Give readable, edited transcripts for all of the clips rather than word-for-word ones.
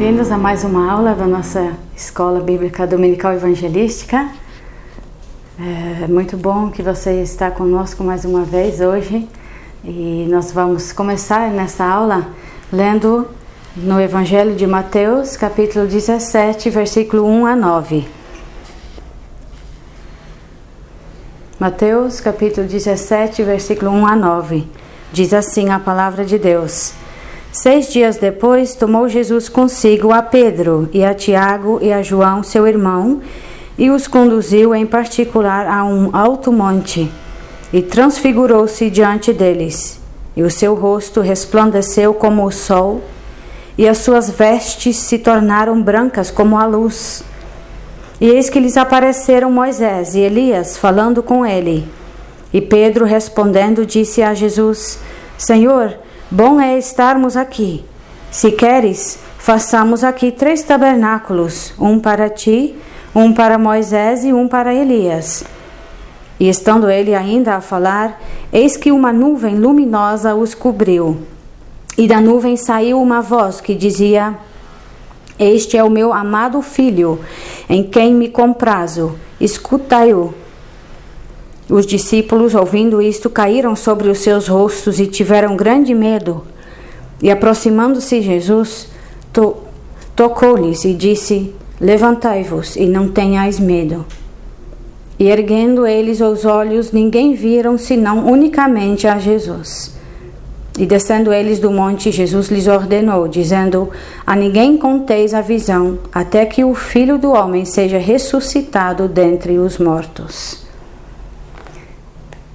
Bem-vindos a mais uma aula da nossa Escola Bíblica Dominical Evangelística. É muito bom que você está conosco mais uma vez hoje. E nós vamos começar nessa aula lendo no Evangelho de Mateus, capítulo 17, versículo 1 a 9. Mateus, capítulo 17, versículo 1 a 9. Diz assim a palavra de Deus. 6 dias depois, tomou Jesus consigo a Pedro e a Tiago e a João, seu irmão, e os conduziu em particular a um alto monte, e transfigurou-se diante deles. E o seu rosto resplandeceu como o sol, e as suas vestes se tornaram brancas como a luz. E eis que lhes apareceram Moisés e Elias, falando com ele. E Pedro, respondendo, disse a Jesus: Senhor, bom é estarmos aqui. Se queres, façamos aqui 3 tabernáculos, um para ti, um para Moisés e um para Elias. E estando ele ainda a falar, eis que uma nuvem luminosa os cobriu. E da nuvem saiu uma voz que dizia: Este é o meu amado filho, em quem me comprazo, escutai-o. Os discípulos, ouvindo isto, caíram sobre os seus rostos e tiveram grande medo. E aproximando-se Jesus, tocou-lhes e disse: Levantai-vos e não tenhais medo. E erguendo eles os olhos, ninguém viram senão unicamente a Jesus. E descendo eles do monte, Jesus lhes ordenou, dizendo: A ninguém conteis a visão, até que o Filho do Homem seja ressuscitado dentre os mortos.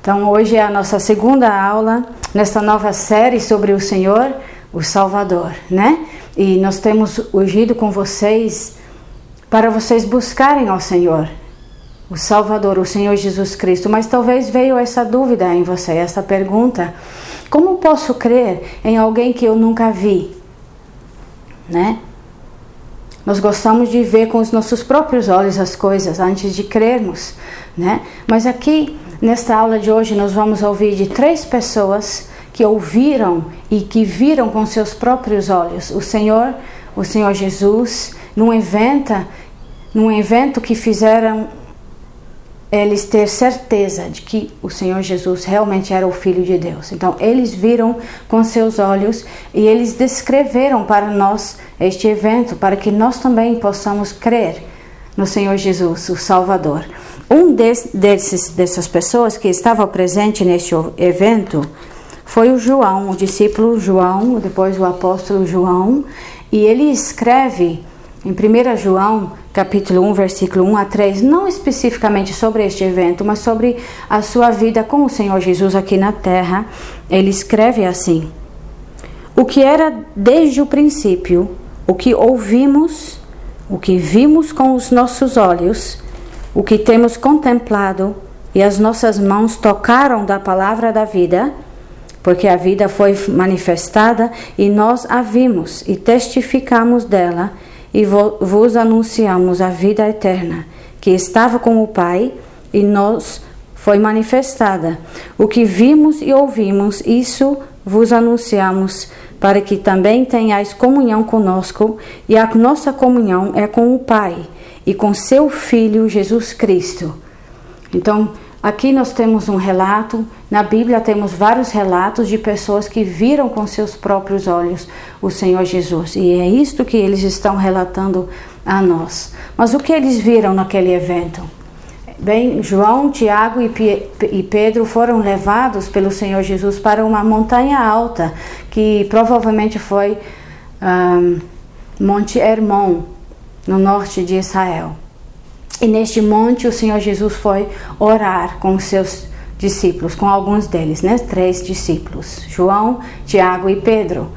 Então, hoje é a nossa segunda aula nesta nova série sobre o Senhor, o Salvador, né? E nós temos urgido com vocês para vocês buscarem ao Senhor, o Salvador, o Senhor Jesus Cristo. Mas talvez veio essa dúvida em você, essa pergunta: como posso crer em alguém que eu nunca vi, né? Nós gostamos de ver com os nossos próprios olhos as coisas antes de crermos, né? Mas aqui, nesta aula de hoje, nós vamos ouvir de 3 pessoas que ouviram e que viram com seus próprios olhos o Senhor Jesus, num evento que fizeram eles ter certeza de que o Senhor Jesus realmente era o Filho de Deus. Então, eles viram com seus olhos e eles descreveram para nós este evento, para que nós também possamos crer no Senhor Jesus, o Salvador. Um dessas pessoas que estava presente neste evento foi o João, o discípulo João, depois o apóstolo João, e ele escreve em 1 João, capítulo 1, versículo 1 a 3, não especificamente sobre este evento, mas sobre a sua vida com o Senhor Jesus aqui na terra. Ele escreve assim: O que era desde o princípio, o que ouvimos, o que vimos com os nossos olhos, o que temos contemplado e as nossas mãos tocaram da palavra da vida, porque a vida foi manifestada e nós a vimos e testificamos dela e vos anunciamos a vida eterna, que estava com o Pai e nos foi manifestada. O que vimos e ouvimos, isso vos anunciamos, para que também tenhais comunhão conosco, e a nossa comunhão é com o Pai e com seu Filho Jesus Cristo. Então, aqui nós temos um relato, na Bíblia temos vários relatos de pessoas que viram com seus próprios olhos o Senhor Jesus. E é isto que eles estão relatando a nós. Mas o que eles viram naquele evento? Bem, João, Tiago e Pedro foram levados pelo Senhor Jesus para uma montanha alta, que provavelmente foi Monte Hermon, no norte de Israel. E neste monte o Senhor Jesus foi orar com os seus discípulos, com alguns deles, né? 3 discípulos, João, Tiago e Pedro.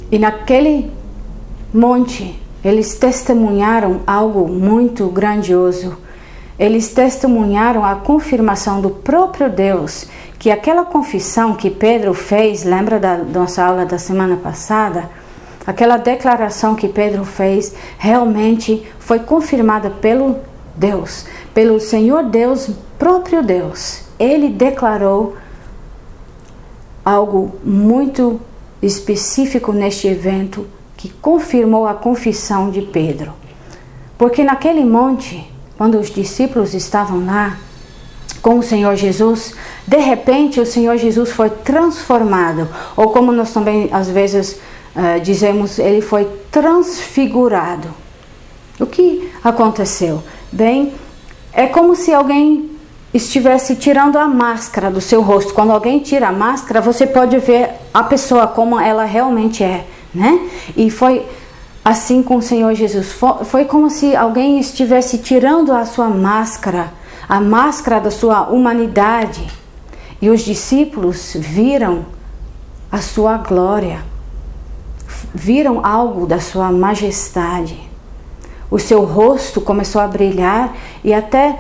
E naquele monte eles testemunharam algo muito grandioso. Eles testemunharam a confirmação do próprio Deus, que aquela confissão que Pedro fez, lembra da nossa aula da semana passada? Aquela declaração que Pedro fez realmente foi confirmada pelo Deus, pelo Senhor Deus, próprio Deus. Ele declarou algo muito específico neste evento que confirmou a confissão de Pedro. Porque naquele monte, quando os discípulos estavam lá com o Senhor Jesus, de repente o Senhor Jesus foi transformado, ou como nós também às vezes dizemos, ele foi transfigurado. O que aconteceu? Bem, é como se alguém estivesse tirando a máscara do seu rosto. Quando alguém tira a máscara, você pode ver a pessoa como ela realmente é, né? E foi assim com o Senhor Jesus. Foi como se alguém estivesse tirando a sua máscara, a máscara da sua humanidade. E os discípulos viram a sua glória, viram algo da sua majestade. O seu rosto começou a brilhar e até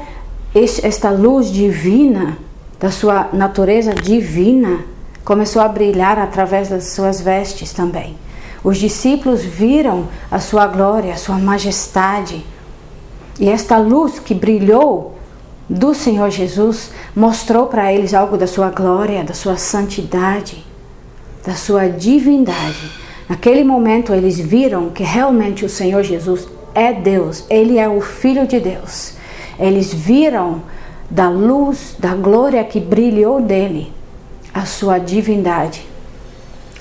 esta luz divina, da sua natureza divina, começou a brilhar através das suas vestes também. Os discípulos viram a sua glória, a sua majestade. E esta luz que brilhou do Senhor Jesus mostrou para eles algo da sua glória, da sua santidade, da sua divindade. Naquele momento eles viram que realmente o Senhor Jesus é Deus, Ele é o Filho de Deus. Eles viram da luz, da glória que brilhou dele, a sua divindade.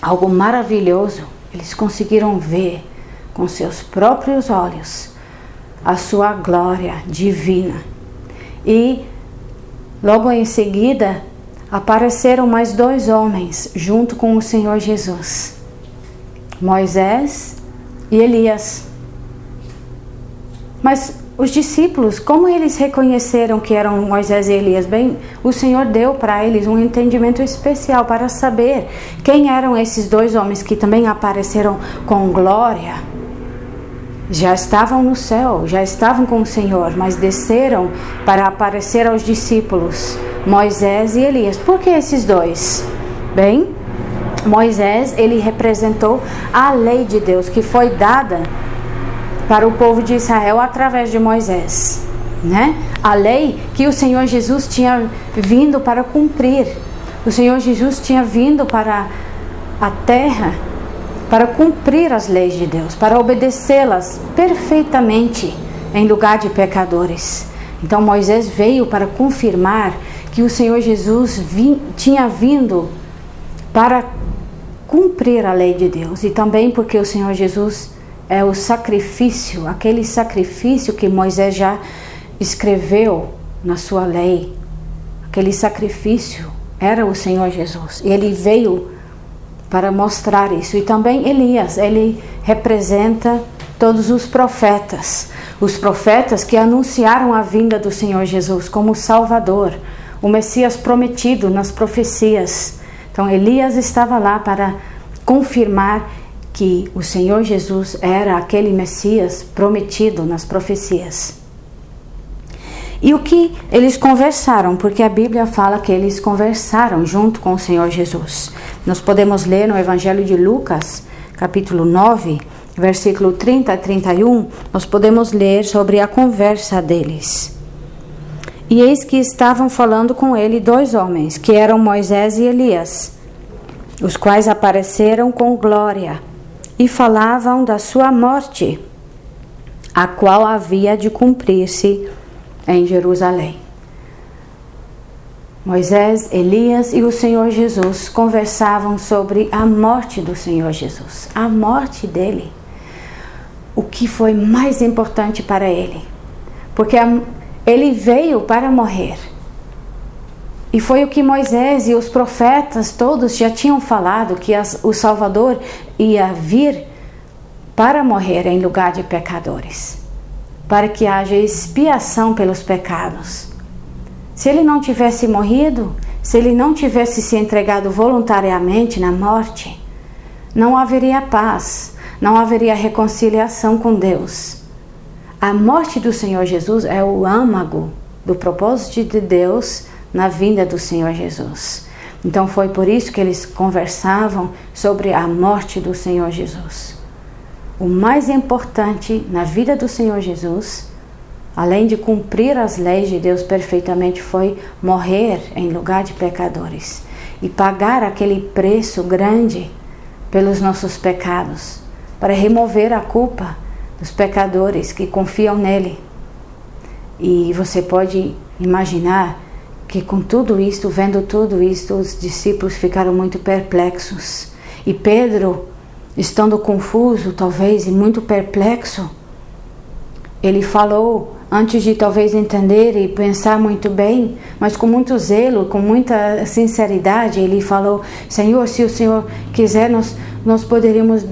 Algo maravilhoso, eles conseguiram ver com seus próprios olhos a sua glória divina. E logo em seguida apareceram mais 2 homens junto com o Senhor Jesus, Moisés e Elias. Mas os discípulos, como eles reconheceram que eram Moisés e Elias? Bem, o Senhor deu para eles um entendimento especial para saber quem eram esses 2 homens que também apareceram com glória. Já estavam no céu, já estavam com o Senhor, mas desceram para aparecer aos discípulos, Moisés e Elias. Por que esses 2? Bem, Moisés, ele representou a lei de Deus que foi dada para o povo de Israel através de Moisés, né? A lei que o Senhor Jesus tinha vindo para cumprir. O Senhor Jesus tinha vindo para a terra para cumprir as leis de Deus, para obedecê-las perfeitamente em lugar de pecadores. Então Moisés veio para confirmar que o Senhor Jesus tinha vindo para cumprir a lei de Deus, e também porque o Senhor Jesus é o sacrifício, aquele sacrifício que Moisés já escreveu na sua lei. Aquele sacrifício era o Senhor Jesus. E ele veio para mostrar isso. E também Elias, ele representa todos os profetas. Os profetas que anunciaram a vinda do Senhor Jesus como Salvador, o Messias prometido nas profecias. Então Elias estava lá para confirmar que o Senhor Jesus era aquele Messias prometido nas profecias. E o que eles conversaram? Porque a Bíblia fala que eles conversaram junto com o Senhor Jesus. Nós podemos ler no Evangelho de Lucas, capítulo 9, versículo 30 a 31, nós podemos ler sobre a conversa deles. E eis que estavam falando com ele 2 homens, que eram Moisés e Elias, os quais apareceram com glória, e falavam da sua morte, a qual havia de cumprir-se em Jerusalém. Moisés, Elias e o Senhor Jesus conversavam sobre a morte do Senhor Jesus, a morte dele, o que foi mais importante para ele, porque ele veio para morrer. E foi o que Moisés e os profetas todos já tinham falado, que o Salvador ia vir para morrer em lugar de pecadores, para que haja expiação pelos pecados. Se ele não tivesse morrido, se ele não tivesse se entregado voluntariamente na morte, não haveria paz, não haveria reconciliação com Deus. A morte do Senhor Jesus é o âmago do propósito de Deus na vinda do Senhor Jesus. Então foi por isso que eles conversavam sobre a morte do Senhor Jesus. O mais importante na vida do Senhor Jesus, além de cumprir as leis de Deus perfeitamente, foi morrer em lugar de pecadores e pagar aquele preço grande pelos nossos pecados, para remover a culpa dos pecadores que confiam nele. E você pode imaginar que com tudo isto, vendo tudo isto, os discípulos ficaram muito perplexos. E Pedro, estando confuso, talvez, e muito perplexo, ele falou, antes de talvez entender e pensar muito bem, mas com muito zelo, com muita sinceridade, ele falou: Senhor, se o Senhor quiser, nós poderíamos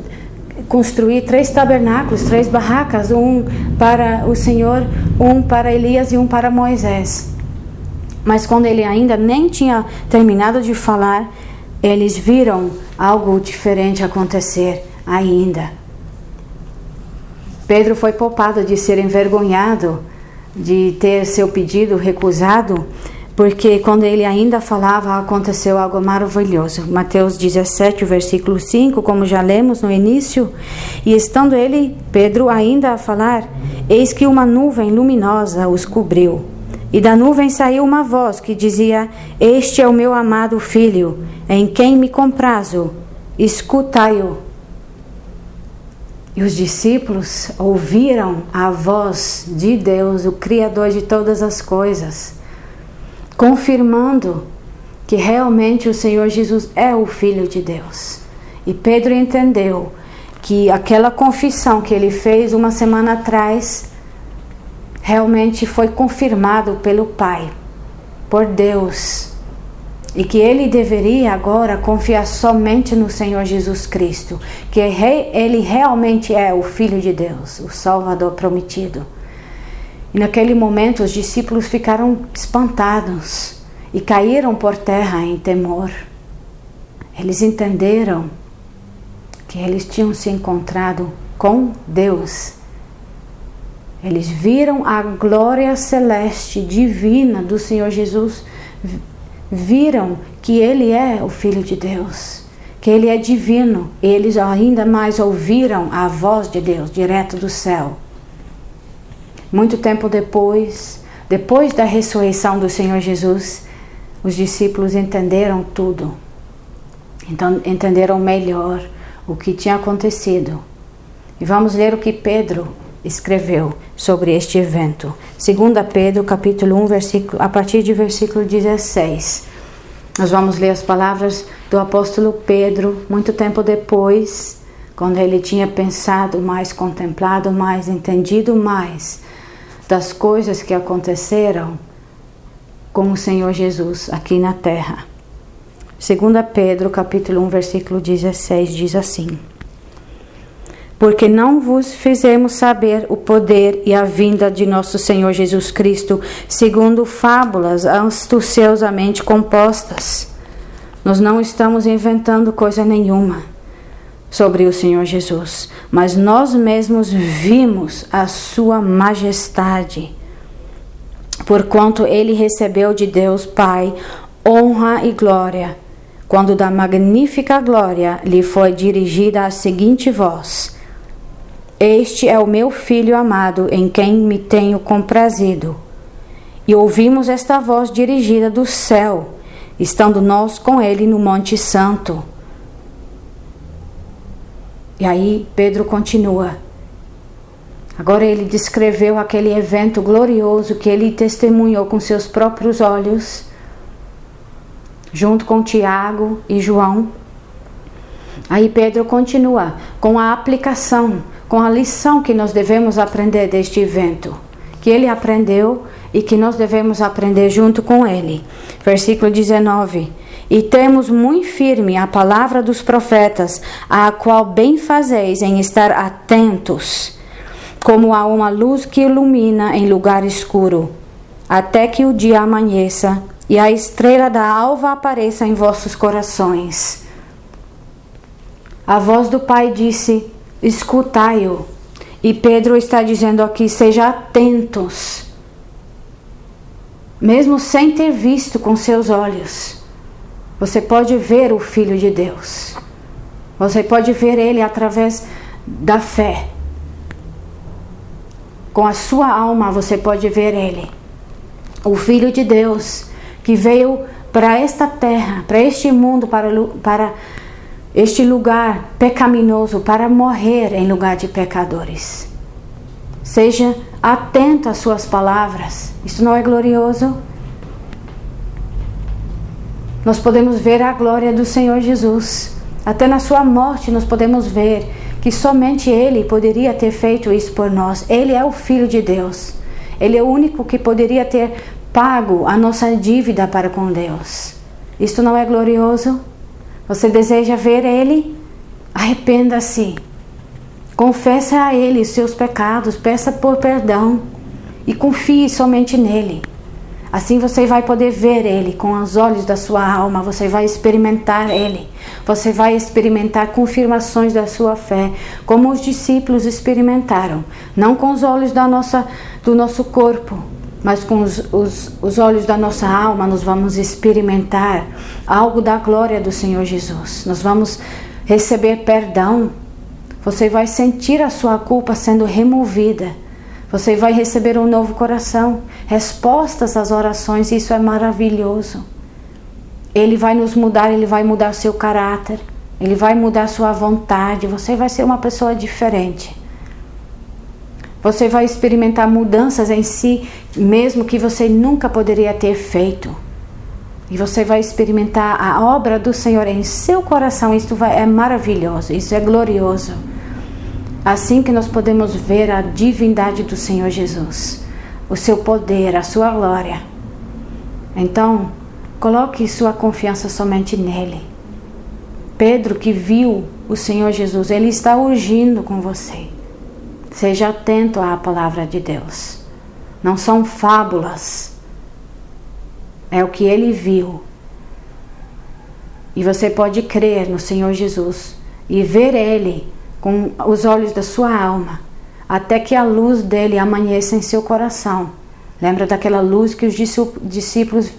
construir 3 tabernáculos, 3 barracas, um para o Senhor, um para Elias e um para Moisés. Mas quando ele ainda nem tinha terminado de falar, eles viram algo diferente acontecer ainda. Pedro foi poupado de ser envergonhado, de ter seu pedido recusado, porque quando ele ainda falava, aconteceu algo maravilhoso. Mateus 17, versículo 5, como já lemos no início. E estando ele, Pedro, ainda a falar, eis que uma nuvem luminosa os cobriu. E da nuvem saiu uma voz que dizia: Este é o meu amado filho, em quem me comprazo, escutai-o. E os discípulos ouviram a voz de Deus, o Criador de todas as coisas, confirmando que realmente o Senhor Jesus é o Filho de Deus. E Pedro entendeu que aquela confissão que ele fez uma semana atrás realmente foi confirmado pelo Pai, por Deus, e que ele deveria agora confiar somente no Senhor Jesus Cristo, que ele realmente é o Filho de Deus, o Salvador prometido. E naquele momento os discípulos ficaram espantados e caíram por terra em temor. Eles entenderam que eles tinham se encontrado com Deus. Eles viram a glória celeste, divina do Senhor Jesus, viram que Ele é o Filho de Deus, que Ele é divino. Eles ainda mais ouviram a voz de Deus direto do céu. Muito tempo depois da ressurreição do Senhor Jesus, os discípulos entenderam tudo. Então entenderam melhor o que tinha acontecido. E vamos ler o que Pedro escreveu sobre este evento. 2 Pedro, capítulo 1, a partir de versículo 16. Nós vamos ler as palavras do apóstolo Pedro, muito tempo depois, quando ele tinha pensado mais, contemplado mais, entendido mais das coisas que aconteceram com o Senhor Jesus aqui na terra. 2 Pedro, capítulo 1, versículo 16, diz assim: Porque não vos fizemos saber o poder e a vinda de nosso Senhor Jesus Cristo, segundo fábulas astuciosamente compostas. Nós não estamos inventando coisa nenhuma sobre o Senhor Jesus, mas nós mesmos vimos a sua majestade, porquanto ele recebeu de Deus Pai honra e glória, quando da magnífica glória lhe foi dirigida a seguinte voz: Este é o meu Filho amado, em quem me tenho comprazido. E ouvimos esta voz dirigida do céu, estando nós com ele no Monte Santo. E aí Pedro continua. Agora ele descreveu aquele evento glorioso que ele testemunhou com seus próprios olhos, junto com Tiago e João. Aí Pedro continua com a aplicação, com a lição que nós devemos aprender deste evento, que ele aprendeu e que nós devemos aprender junto com ele. Versículo 19: E temos muito firme a palavra dos profetas, a qual bem fazeis em estar atentos, como a uma luz que ilumina em lugar escuro, até que o dia amanheça e a estrela da alva apareça em vossos corações. A voz do Pai disse: escutai-o. E Pedro está dizendo aqui: seja atentos. Mesmo sem ter visto com seus olhos, você pode ver o Filho de Deus. Você pode ver ele através da fé. Com a sua alma você pode ver ele. O Filho de Deus que veio para esta terra, para este mundo, para este lugar pecaminoso para morrer em lugar de pecadores. Seja atento às suas palavras. Isso não é glorioso? Nós podemos ver a glória do Senhor Jesus. Até na sua morte nós podemos ver que somente Ele poderia ter feito isso por nós. Ele é o Filho de Deus. Ele é o único que poderia ter pago a nossa dívida para com Deus. Isto não é glorioso? Você deseja ver Ele? Arrependa-se. Confessa a Ele os seus pecados, peça por perdão e confie somente nele. Assim você vai poder ver Ele com os olhos da sua alma, você vai experimentar Ele. Você vai experimentar confirmações da sua fé, como os discípulos experimentaram. Não com os olhos do nosso corpo, mas com os olhos da nossa alma, nós vamos experimentar algo da glória do Senhor Jesus. Nós vamos receber perdão. Você vai sentir a sua culpa sendo removida. Você vai receber um novo coração, respostas às orações, isso é maravilhoso. Ele vai nos mudar, Ele vai mudar seu caráter, Ele vai mudar sua vontade, você vai ser uma pessoa diferente. Você vai experimentar mudanças em si, mesmo que você nunca poderia ter feito. E você vai experimentar a obra do Senhor em seu coração, isso é maravilhoso, isso é glorioso. Assim que nós podemos ver a divindade do Senhor Jesus, o seu poder, a sua glória. Então, coloque sua confiança somente nele. Pedro, que viu o Senhor Jesus, ele está urgindo com você. Seja atento à palavra de Deus. Não são fábulas. É o que ele viu. E você pode crer no Senhor Jesus e ver ele com os olhos da sua alma, até que a luz dele amanheça em seu coração. Lembra daquela luz que os discípulos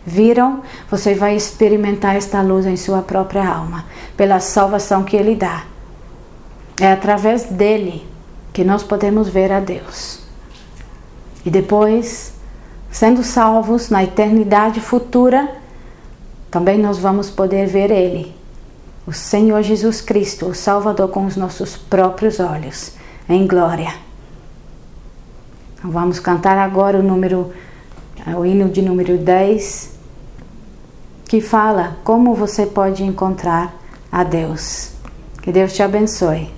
viram? Você vai experimentar esta luz em sua própria alma, pela salvação que ele dá. É através dele que nós podemos ver a Deus. E depois, sendo salvos na eternidade futura, também nós vamos poder ver ele, o Senhor Jesus Cristo, o Salvador, com os nossos próprios olhos, em glória. Então vamos cantar agora o hino de número 10, que fala como você pode encontrar a Deus. Que Deus te abençoe.